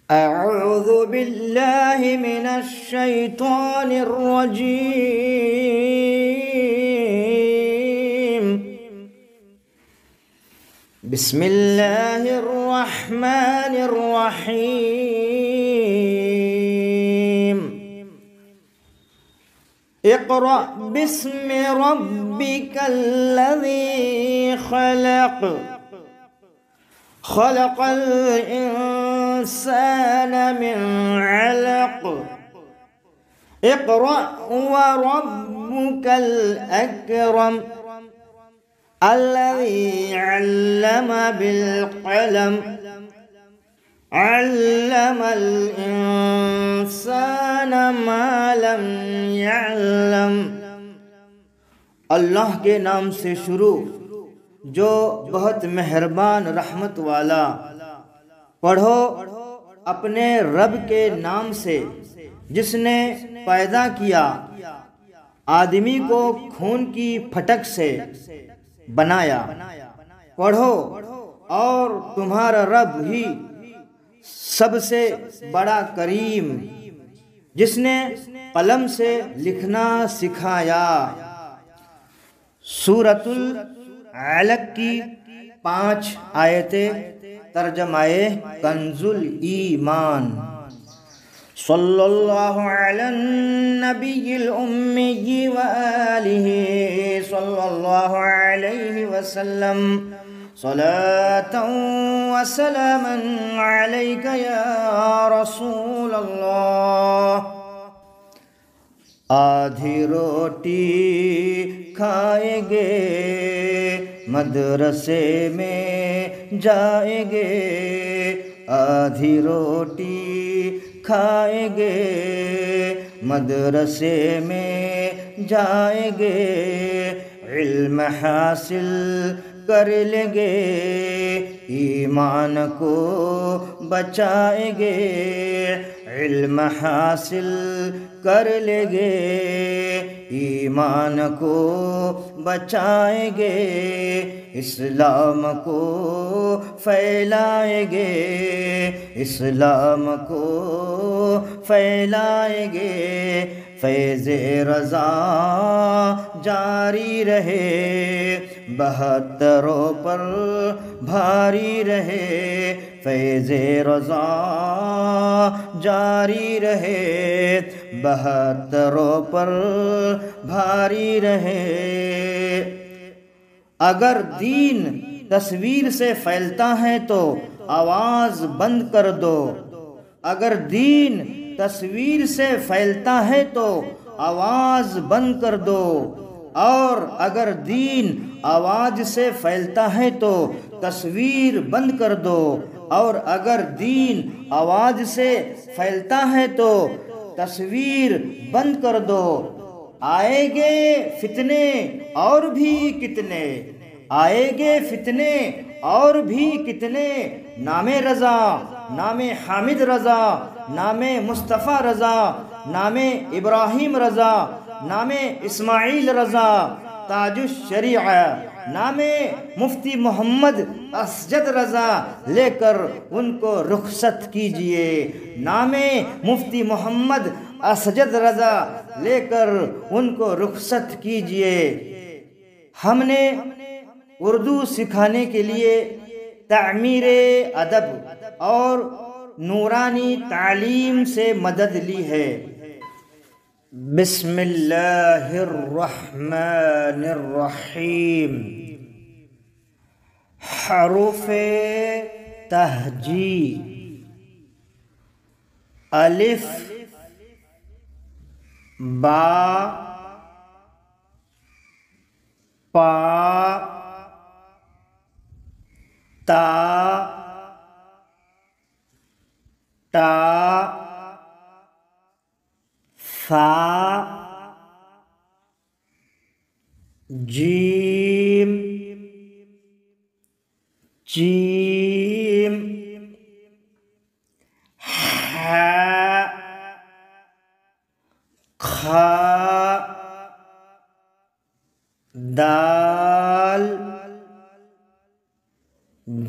अऊज़ु बिल्लाहि मिनश शैतानिर रजीम। बिस्मिल्लाहिर रहमानिर रहीम। इक़रा बिस्मि रब्बिकल्लज़ी खलक़ खलक़ल इंसान मिन अलक़। इक़रा व रब्बुकल अकरम अल्लज़ी अल्लम बिल क़लम अल्लमल इंसान मा लम यअलम। अल्लाह के नाम से शुरू जो बहुत मेहरबान रहमत वाला। पढ़ो अपने रब के नाम से जिसने पैदा किया आदमी को खून की फटक से बनाया। पढ़ो और तुम्हारा रब ही सबसे बड़ा करीम जिसने कलम से लिखना सिखाया। सूरतुल अलक की 5 आयतें। तर्जमाए कंजुल ईमान। सल्लल्लाहु अलैहि नबिय्यिल उम्मी व आलिहि सल्लल्लाहु अलैहि वसल्लम। सलातन व सलामन अलैका या रसूल अल्लाह। आधी रोटी खाएंगे मदरसे में जाएंगे। आधी रोटी खाएंगे मदरसे में जाएंगे। इल्म हासिल कर लेंगे ईमान को बचाएंगे। इल्म हासिल कर लेंगे ईमान को बचाएंगे। इस्लाम को फैलाएंगे इस्लाम को फैलाएंगे। फैज़े रज़ा जारी रहे 72 पर भारी रहे। फैज़े रज़ा जारी रहे 72 पर भारी रहे। अगर दीन तस्वीर से फैलता है तो आवाज़ बंद कर दो। अगर दीन तस्वीर से फैलता है तो आवाज़ बंद कर दो। और अगर दीन आवाज़ से फैलता है तो तस्वीर बंद कर दो। और अगर दीन आवाज़ से फैलता है तो तस्वीर बंद कर दो। आएंगे फितने और भी कितने। आएंगे फितने और भी कितने। नामे रज़ा नामे हामिद रज़ा नामे मुस्तफ़ा रज़ा नामे इब्राहिम रज़ा नामे इस्माइल रज़ा ताजुश शरीआ नामे मुफ्ती मोहम्मद असजद रज़ा लेकर उनको रुखसत कीजिए। नामे मुफ्ती मोहम्मद असजद रज़ा लेकर उनको रुखसत कीजिए। हमने उर्दू सिखाने के लिए तामीरे अदब और नूरानी तालीम से मदद ली है। बिस्मिल्लाहिर्रहमानिर्रहीम। हरूफ़े तहजी अलिफ बा पा ता टा सा जीम जीम हा खा दाल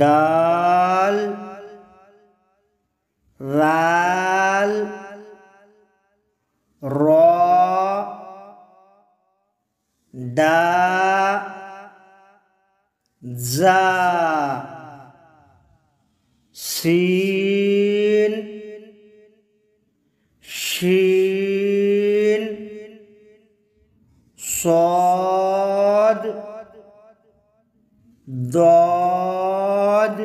दाल लाल रा डा जा सीन शीन सौद दौद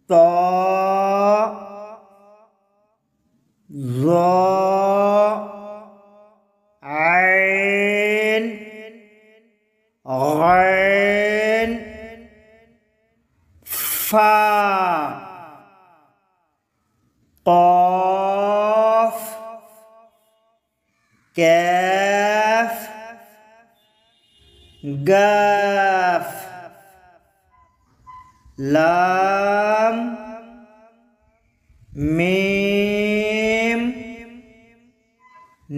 तो ज़ो ऐन गैन फा क़ाफ़ कैफ गाफ लाम मीम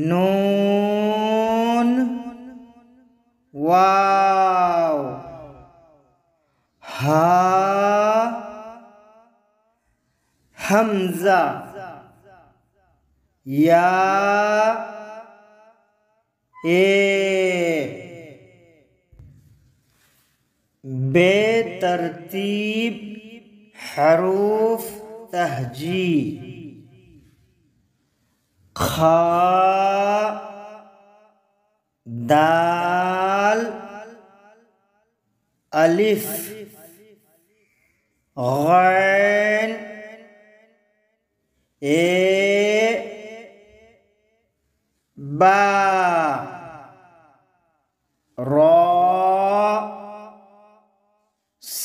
नून वाव हा हमजा या ए बेतरतीब हरूफ तहजी खा दाल अलिफ गैन ए बा रा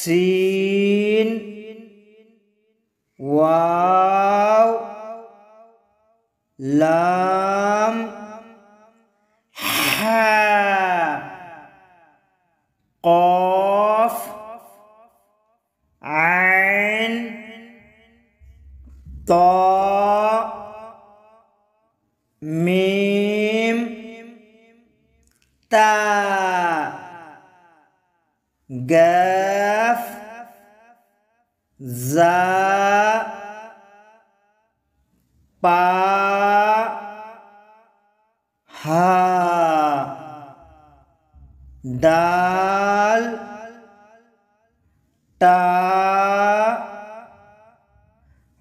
सीन वाव लाम हा क़ाफ़ ऐन तो मीम ता गाफ जा पा हा दाल ता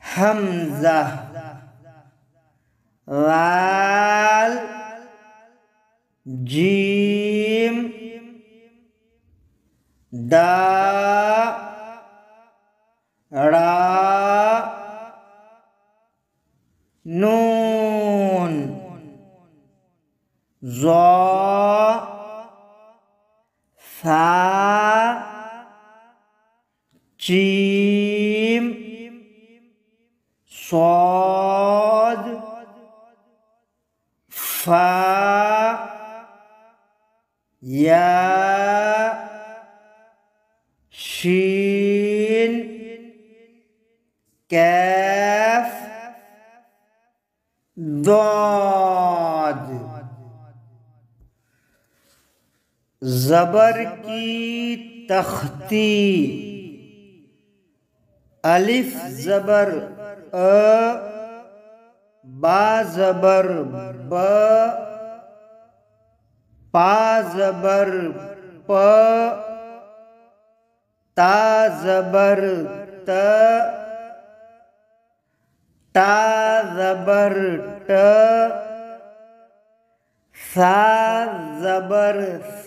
हमजा लाल जीम डा रा नून ज़ो सा जीम सौद फा या शीन कैफ दाद ज़बर की तख्ती अलिफ ज़बर अ बा ज़बर ब पा ज़बर प ता ज़बर त ता ज़बर ट सा ज़बर स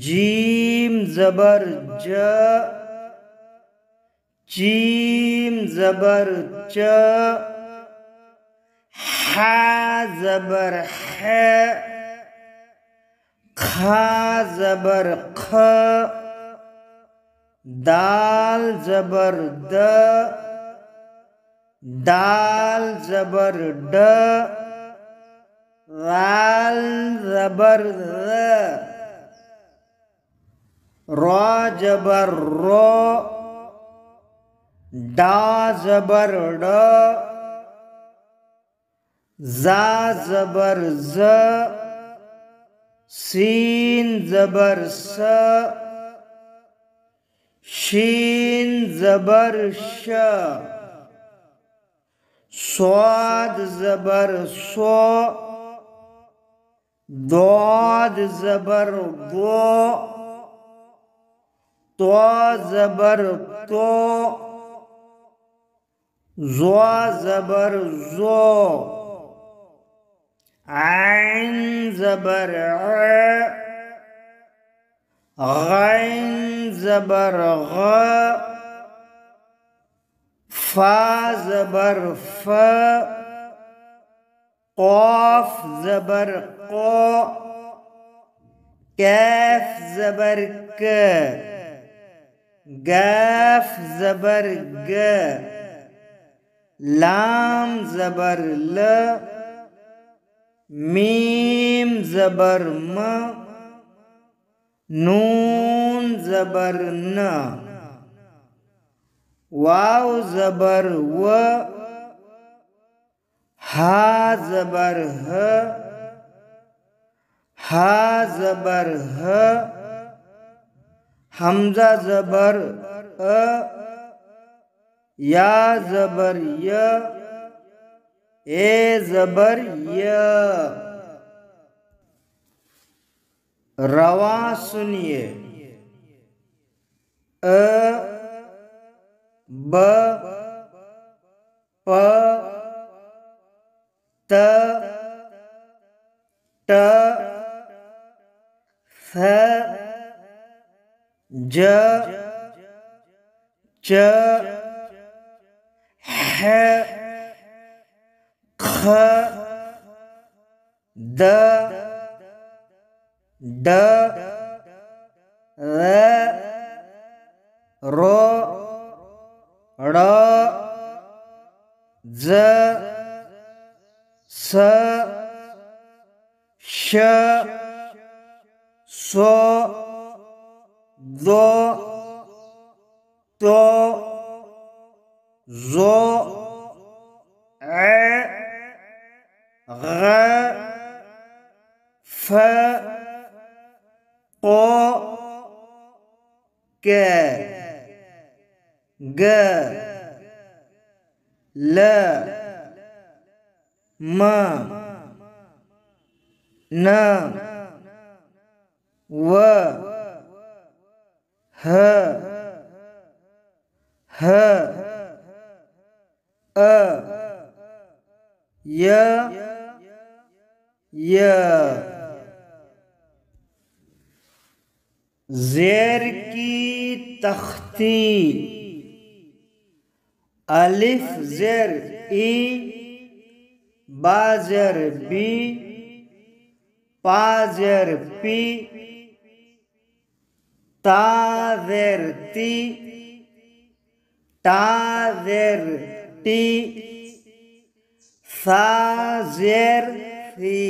जीम ज़बर ज जीम ज़बर च हा ज़बर है खा ज़बर ख दाल ज़बर द दाल ज़बर ड लाल ज़बर रा ज़बर रो डा ज़बर ड जा ज़बर ज सीन ज़बर स शीन ज़बर श, स्वाद ज़बर सो, दौद ज़बर दो, तो ज़बर तो, ज़ो ज़बर ज़ो, ऐन ज़बर गैन ज़बर ग, फा ज़बर फ, क़ाफ ज़बर क़ो, कैफ ज़बर क, गाफ ज़बर ग, लाम ज़बर ल, मीम ज़बर म, नून ज़बर न, वाव ज़बर व, हा ज़बर ह, हा ज़बर ह, हमज़ा ज़बर अ, या ज़बर य, ए ज़बर य। रवा सुनिए। अ, ब, प, त, ट, फ, ज, च, ह, ख, द, ड, र, रो, ड़, ज, स, श, सो, दो, तो, ज़ो, ऐ, ग, फ, क़ो, के, ग, ल, म, न, व, ह, ह, अ, य, य। ज़ेर की तख्ती। अलिफ ज़ेर ई, बा ज़ेर बी, पा ज़ेर पी, ता ज़ेर ती, टा ज़ेर टी, सा ज़ेर सी,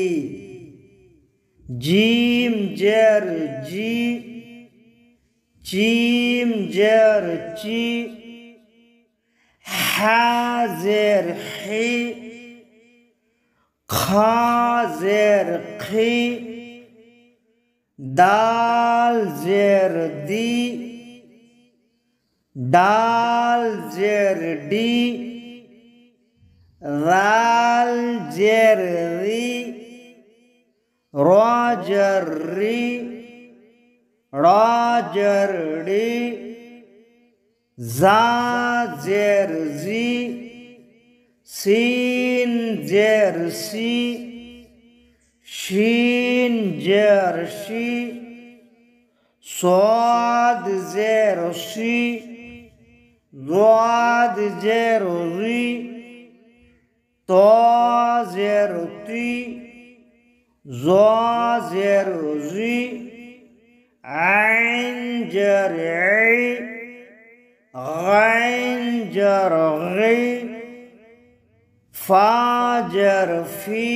जीम ज़ेर जी, चीम ज़ेर ची, हा ज़ेर ही, खा ज़ेर खी, दाल ज़ेर दी, दाल ज़ेर डी, राल ज़ेर री, रा ज़ेर री, रा ज़ेर डी, ज़ा ज़ेर ज़ी, सीन ज़ेर सी, शीन ज़ेर शी, स्वाद ज़ेर शी, ज़ाद ज़ेर ज़ी, तो ज़ेर ती, ज़ा ज़ेर ज़ी, ऐन ज़ेर ई, गैन ज़ेर गी, फा ज़ेर फी,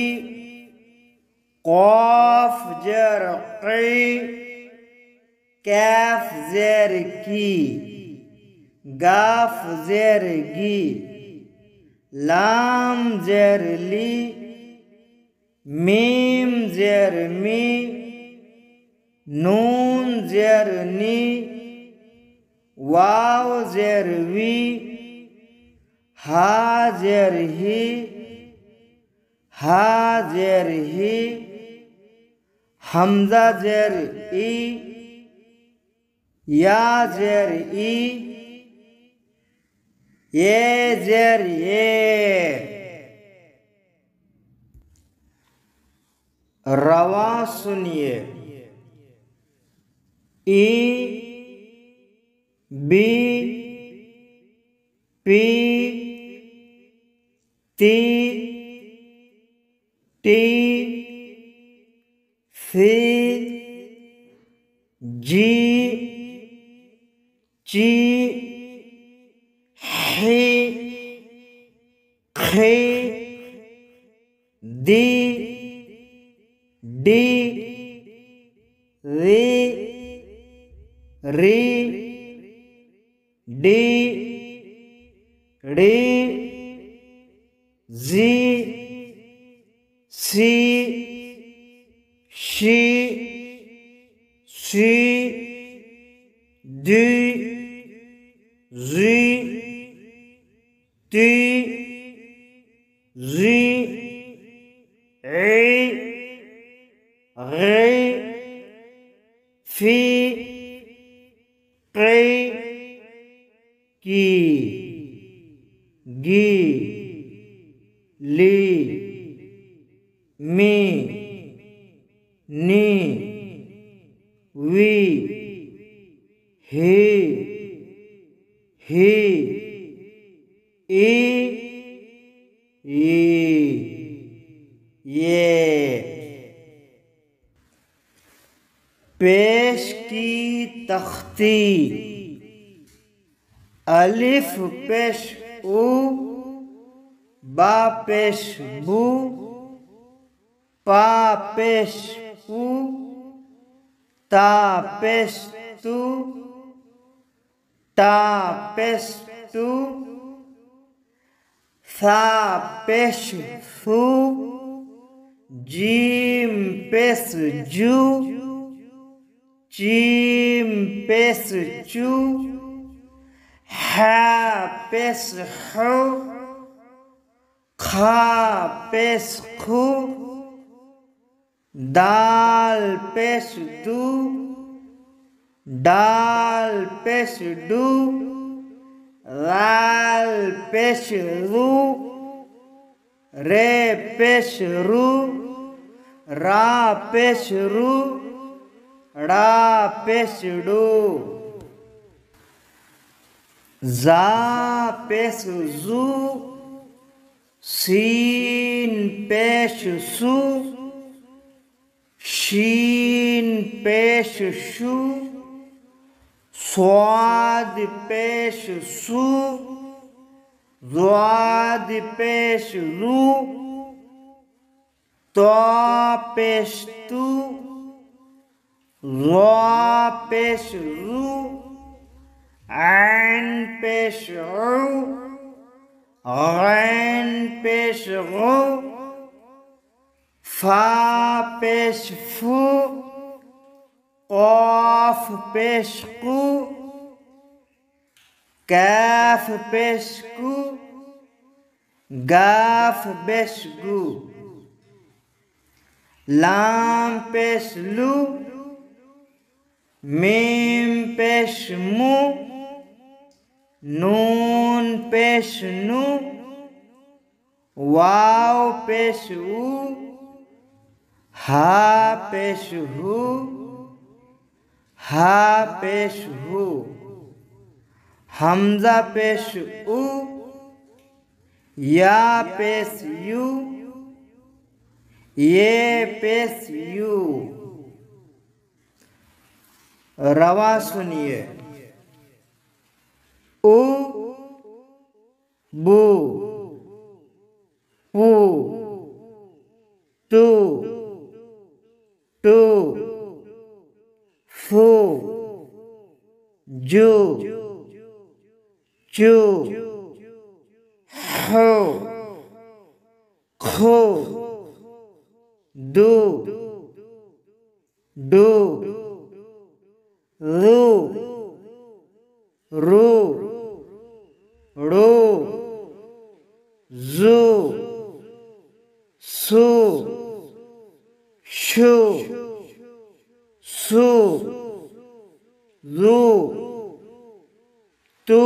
क़ाफ ज़ेर क़ी, कैफ ज़ेर की, गाफ ज़ेर गी, लाम ज़ेर ली, मीम ज़ेर मी, नून ज़ेर नी, वाव जेर वी, हा जेर ही, हा जेर ही, हमजा जेर ई, या जेर ई, ये जेर ये। रवा सुनिए। ई, बी, पी, ती, टी, सी, जी, ची, ही, खे, दी, डी, री, री, डी, डी, जी, सी, शी, शी, डी, जी, टी, जी, ए, रे, फी, कै, की, गी, ली, मी, नी, वी, ही, ये। पेश की तख्ती। अलिफ पेश उ, बा पेश बू, पा पेश पू, ता पेश तू, ता पेश तू, सा पेश फू, जीम पेश जू, चीम पेश चू, हा पेश हू, खा पेश खू, दाल पेश दू, डाल पेश डू, लाल पेश रू, रे पेश रू, रा पेश रू, ड़ा पेश डू, जा पेश जू, सीन पेश सू, शीन पेश शू, स्वाद पेश सू, ज़्वाद पेश रू, तो पेश तू, ज़ा पेश रू, ऐन पेश ऊ, गैन पेश गू, फा पेश फू, क़ाफ पेश कू, कैफ पेश कू, गाफ पेश गू, लाम पेश लू, मीम पेश मू, नून पेश नू, वाव पेश ऊ, हा पेश हू, हा पेश हू, हमजा पेश उ, या पेश यू, ये पेश यू। रवा सुनिए। उ, बू, पू, टू, टू, फू, जू, चू, हो, खो, दू, डू, रू, रू जू सू शू सू रू तू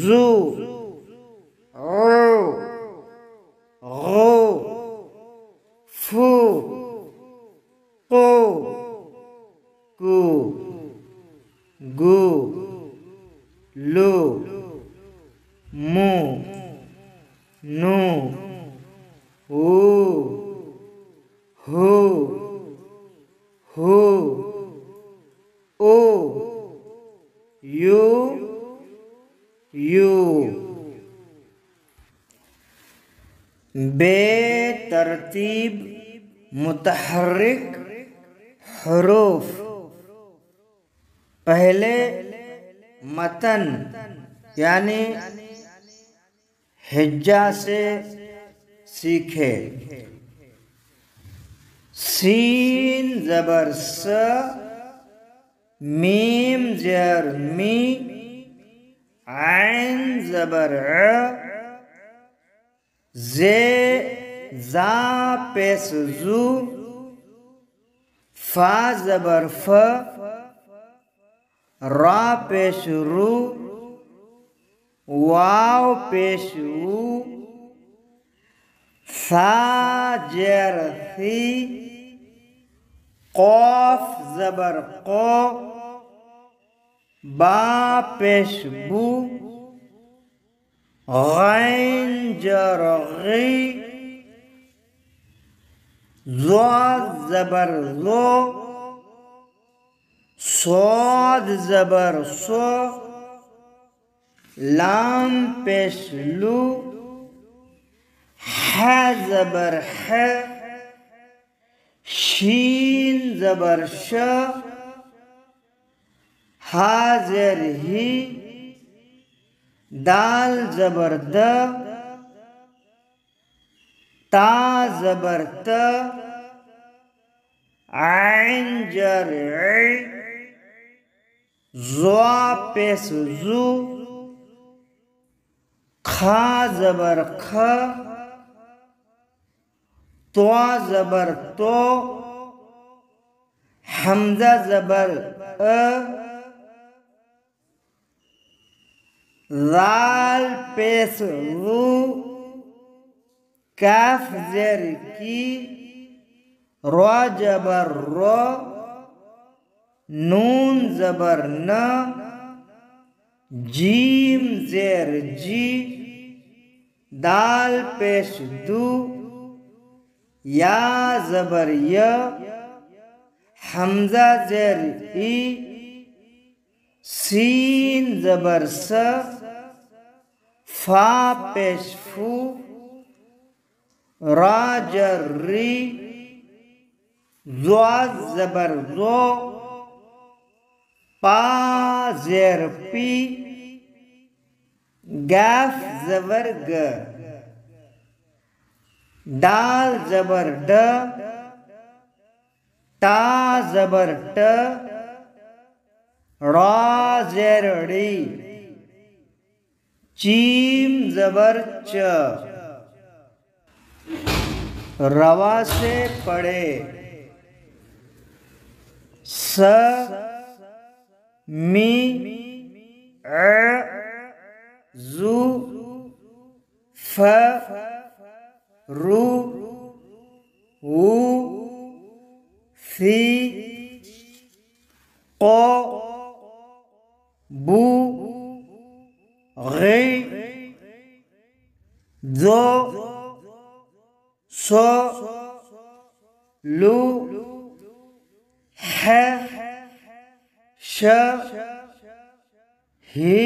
जू गो फू को कु गु लू मु नु ऊ हु ओ यू बेतरतीब मुतहर्रिक हरूफ पहले मतन यानी हिज्जा से सीखे। सीन ज़बर स, मीम ज़ेर मी, ऐन ज़बर अ, जे जा पेश जू, फा ज़बर फ, रा पेश रू, वाव पेश ऊ, सा जेर थी, कौफ ज़बर को, बा पेश बू, गैन जर गी, ज़ाद ज़बर ज़ो, स्वाद ज़बर सो, लाम पेश लू, है ज़बर है, शीन ज़बर श, हाज़र ही, दाल ज़बर द, ता ज़बर त, ऐन जर ऐ, ज़ा पेश ज़ू, खा ज़बर ख, त्वा ज़बर तो, हमज़ा ज़बर अ, लाल पेश रू, काफ ज़ेर की, रा ज़बर रो, नून ज़बर न, जीम ज़ेर जी, दाल पेश दू, या ज़बर य, हमज़ा ज़ेर ई, सीन ज़बर स, फा पेश फू, रा जर री, ज़ा ज़बर ज़ो, पा ज़ेर पी, गाफ ज़बर ग, दाल ज़बर ड, ता ज़बर ट, रा ज़ेर ड़ी, चीम ज़बर च, रवा से पढ़े। स मी अ जू फ रू ऊ फी को बू गई जो सो लू है श ही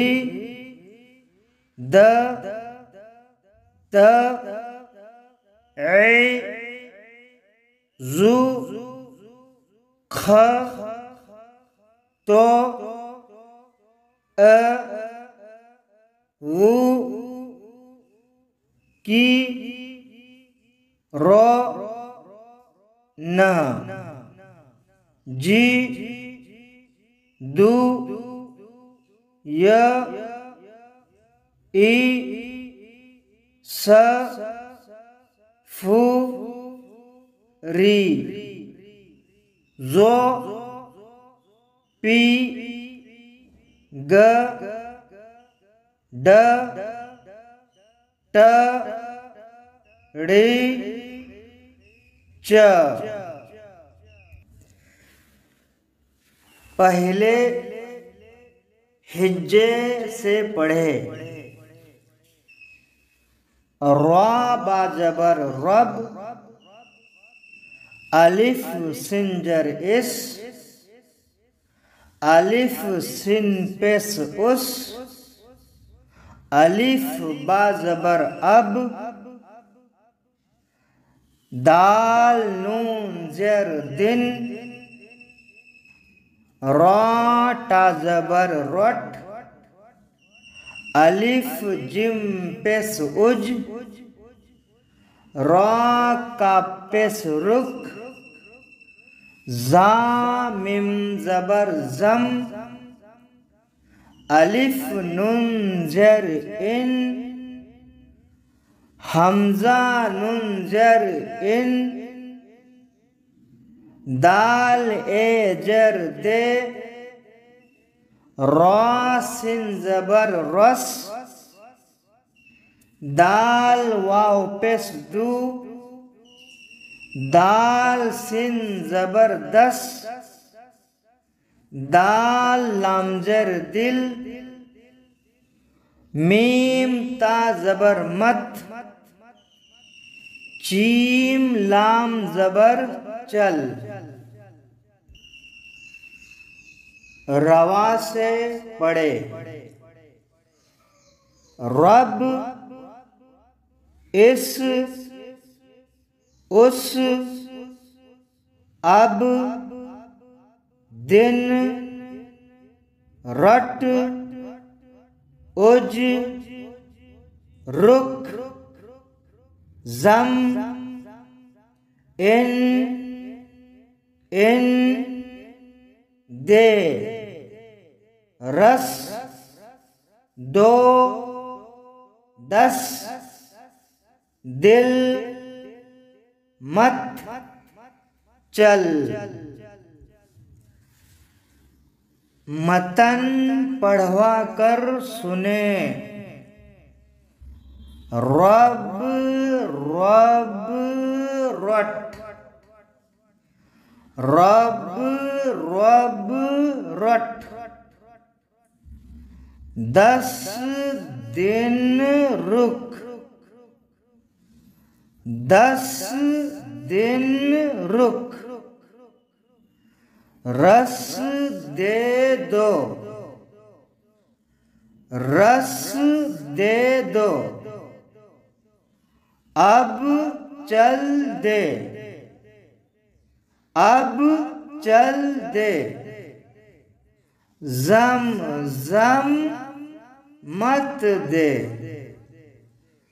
द त ऐ जू ख तो अ वो की रो न जी दू य ई स फू री जो पी ग ड ट ड़ी च। पहले हिज्जे से पढ़े। रा बाजबर रब, अलिफ सिंजर इस, अलिफ सिन पेश उस, अलिफ बाजबर अब, दाल नून जर दिन, रा टाजबर रट, अलिफ जिम पेश उज, रा का पेश रुख, जा मिम जबर जम, अलिफ नून जर इन, हमजा नून जर इन, दाल ए जर दे, रा सिन जबर रस, दाल वाव पेश दू, दाल सिन जबर दस, दाल लामजर दिल, मीम ता जबर मत, चीम लाम जबर चल। रवा से पढ़े। रब, इस, उस, अब, दिन, रट, उज, रुक, जम, इन, दे, रस, दो, दस, दिल, मत, चल। मतन पढ़वा कर सुने। रब रब रट, रब रब रट, 10 दिन रुक, 10 दिन रुक, रस दे दो, रस दे दो, अब चल दे, अब चल दे, जम जम मत दे,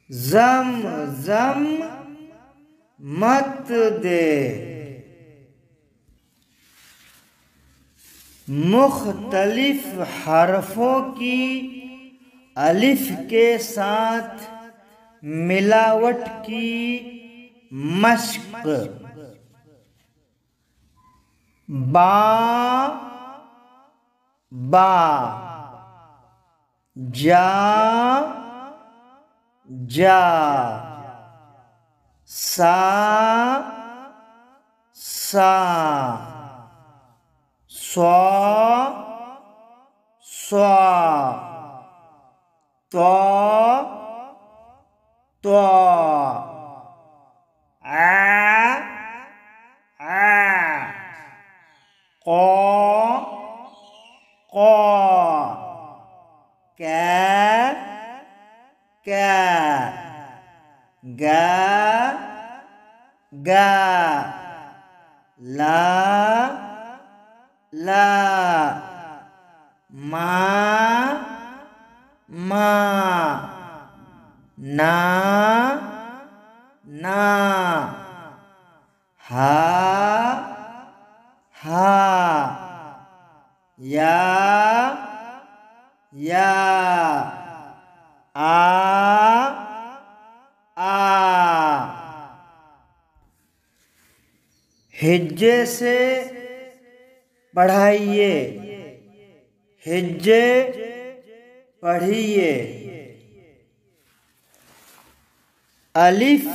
जम जम मत दे। मुख्तलिफ हरफों की अलिफ के साथ मिलावट की मश्क। बा बा, जा जा, सा सा, स्वा स्वा, त्वा त्वा, आ क़ा क़ा, कै कै, गा गा, ला ला, मा मा, ना ना, हा हा, या या, आ। हिज्जे से पढ़ाइए, हिज्जे पढ़िए। अलिफ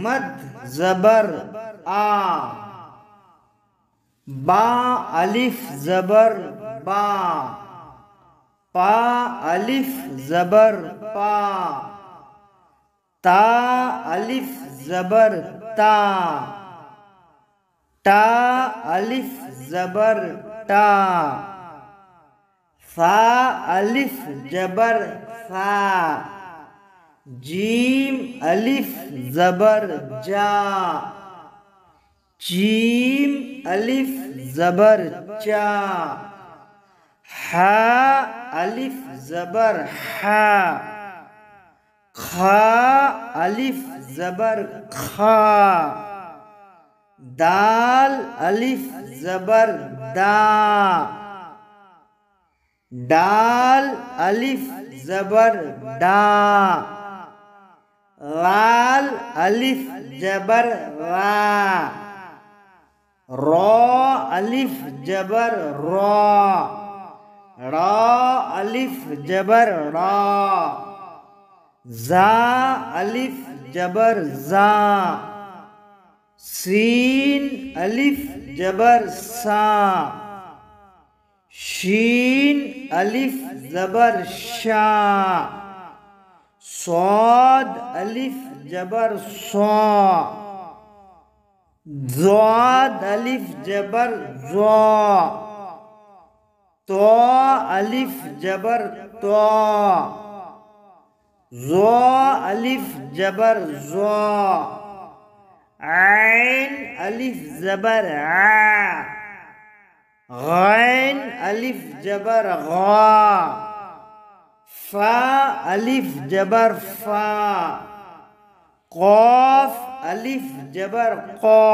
मद जबर आ, बा अलिफ जबर बा, पा अलिफ जबर पा, ता अलिफ जबर ता, टा अलिफ जबर टा, सा अलिफ जबर सा, जीम अलिफ जबर जा, जीम अलिफ जबर चा, हा अलिफ जबर हा, खा अलिफ जबर खा, दाल अलिफ जबर दा, डाल अलिफ जबर डा, लाल अलिफ जबर रा, रॉ अलिफ जबर रॉ, रा अलिफ जबर रा, जा अलिफ जबर जा, सीन अलिफ जबर सा, शीन अलिफ जबर शा, सौद अलिफ जबर सौ, ज़ाद अलिफ जबर ज़ा, तो अलिफ जबर तो, ज़ो अलिफ जबर ज़ो, ऐन अलिफ जबर आ, गैन अलिफ जबर गा, फा अलिफ जबर फा, क़ाफ अलिफ जबर क़ा,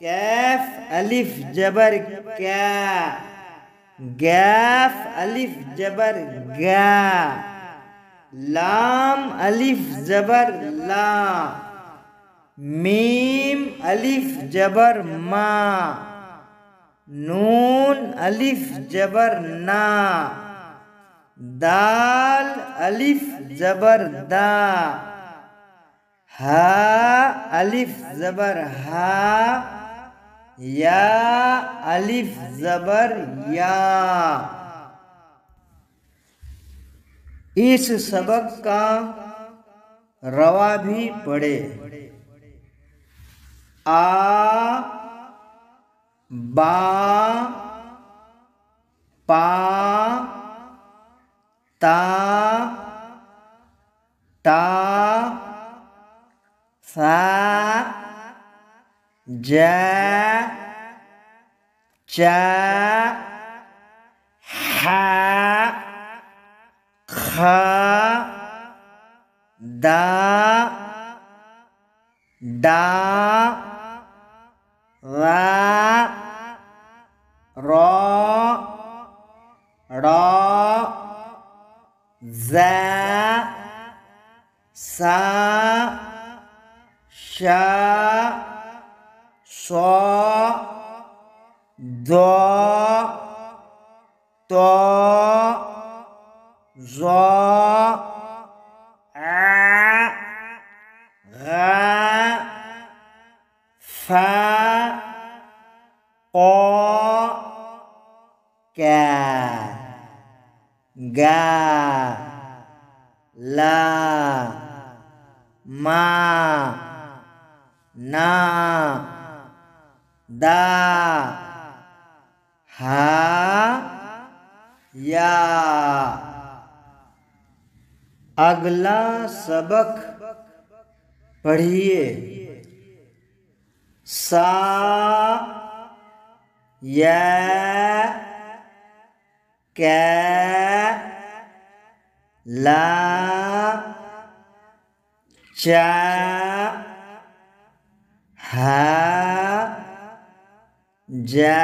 कैफ अलिफ जबर क्या, गाफ अलिफ जबर गा, लाम अलिफ जबर ला, मीम अलिफ जबर मा, नून अलिफ जबर ना, दाल अलिफ जबर दा, हा अलिफ जबर हा, या अलिफ जबर या। इस सबक का रवा भी पढ़े। आ, बा, पा, ता, टा, सा, जा, चा, हा, खा, दा, डा, रा, रॉ, ड़ा, ज़ा, सा, शा, सौ, दो, तो, ज़ो, आ, गा, फा, क़ा, क्या, गा, ला, मा, ना, दा, हा, या। अगला सबक पढ़िए। सा, या, कै, ला, चा, हा, जा,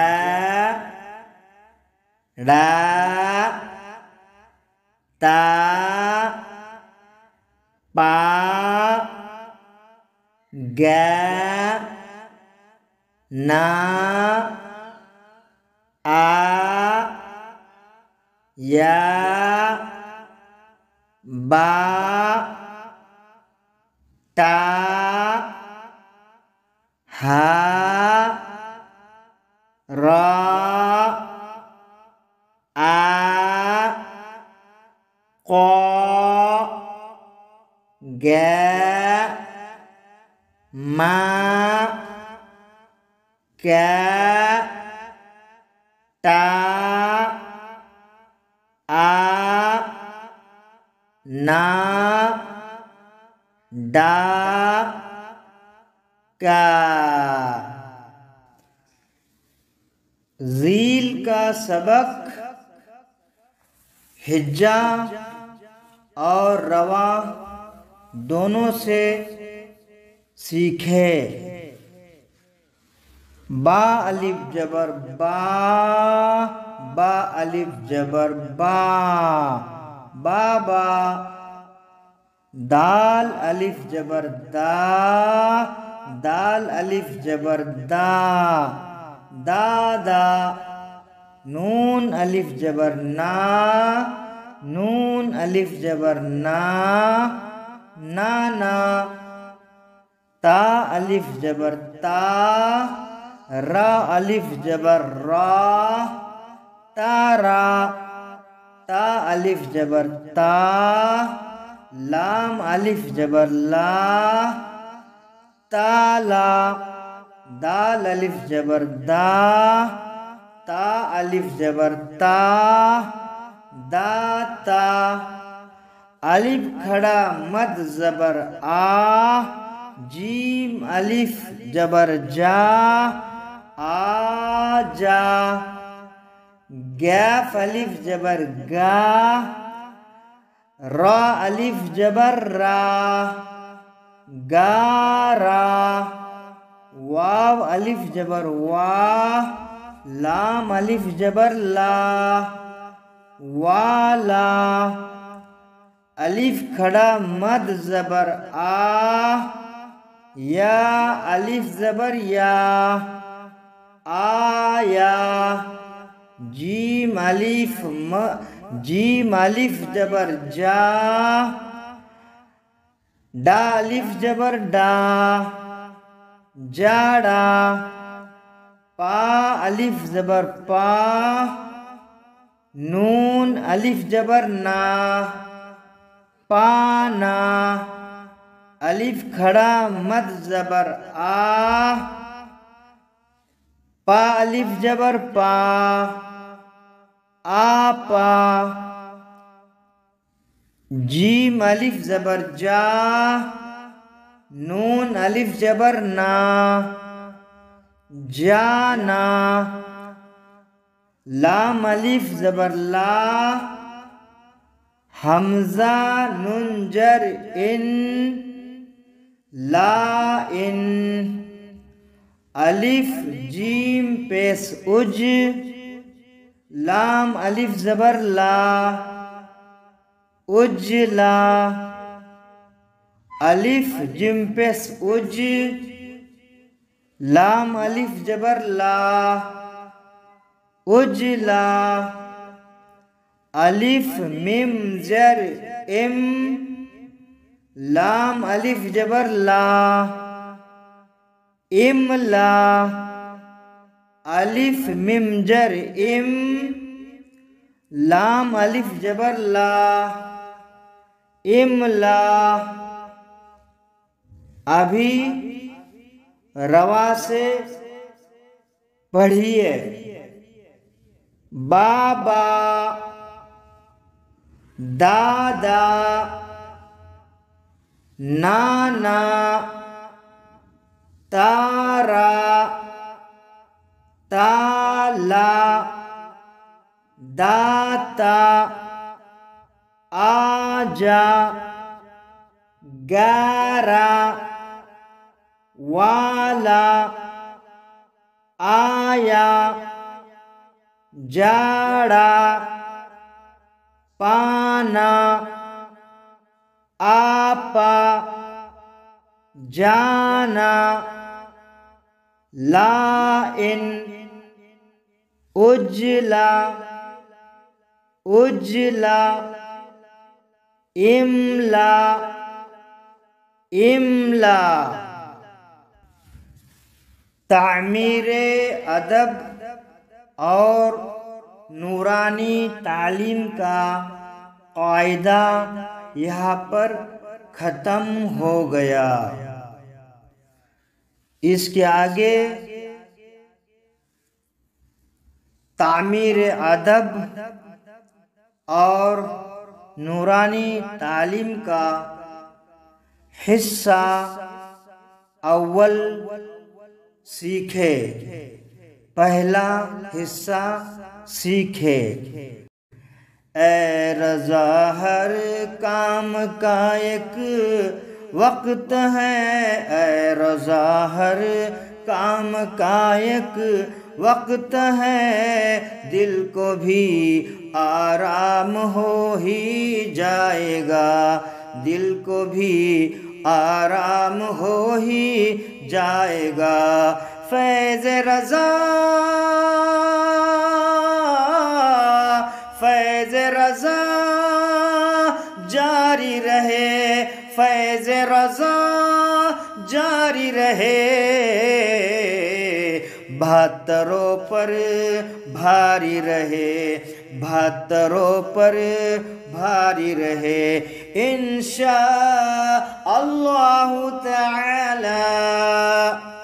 डा, ता पा गा ना आ या बा टा हा रा आ क़ गा मा क्या टा आ ना डा का। ज़ील का सबक हिज्जा और रवा दोनों से सीखे। बा अलिफ जबर बा, बा अलिफ जबर बा, बाबा। दाल अलिफ जबर दा, दाल अलिफ जबर दा, दादा। नून अलिफ जबर ना, नून अलिफ जबर ना, नाना। ता अलिफ जबर ता, रा अलिफ जबर रा, तारा। ता अलिफ जबर ता, लाम अलिफ जबर ला, ताला। दाल अलिफ जबर दा, ता अलिफ जबर ता, दाता। अलिफ खड़ा मद जबर आ, जीम अलिफ जबर जा, आजा। गैफ अलिफ जबर गा, रा अलिफ जबर रा, गारा। वाव अलिफ जबर वा, लाम अलिफ जबर ला, वाला। अलिफ खड़ा मद जबर आ, या अलिफ जबर या, आया। जीम अलिफ जबर जा, डा अलिफ जबर डा, जाड़ा। पा अलिफ जबर पा, नून अलिफ जबर ना, पाना। अलिफ खड़ा मद जबर आ, पा अलिफ जबर पा, आपा। जीम अलिफ जबर जा, नून अलिफ जबर ना, जाना। लाम अलिफ जबर ला, हमजा नून जर इन, ला इन। अलिफ जीम पेश उज, लाम अलिफ जबर ला, उजला। अलिफ जिम पेश उज, लाम अलिफ जबर ला, उजला। अलिफ मिम जर इम, लाम अलिफ जबर ला, इमला। अलिफ मिम जर इम, लाम अलिफ जबर ला, इमला। अभी रवा से पढ़िए। बाबा, दादा, नाना, तारा, ताला, दाता, आजा, गारा, वाला, आया, जाड़ा, पाना, आपा, जाना, लाइन, उजला, उजला, इमला, इमला। तामीरे अदब और नूरानी तालीम का कायदा यहाँ पर ख़त्म हो गया। इसके आगे तामीर अदब और नूरानी तालीम का हिस्सा अव्वल सीखे। पहला हिस्सा सीखे। ए रज़ा हर काम का एक वक्त है, ए रज़ा हर काम का एक वक्त है, दिल को भी आराम हो ही जाएगा, दिल को भी आराम हो ही जाएगा। फैज़ रज़ा, फैज़ रज़ा जारी रहे, फैज़ रज़ा जारी रहे। भातरों पर भारी रहे, भातरों पर भारी रहे, इंशा अल्लाह ताला।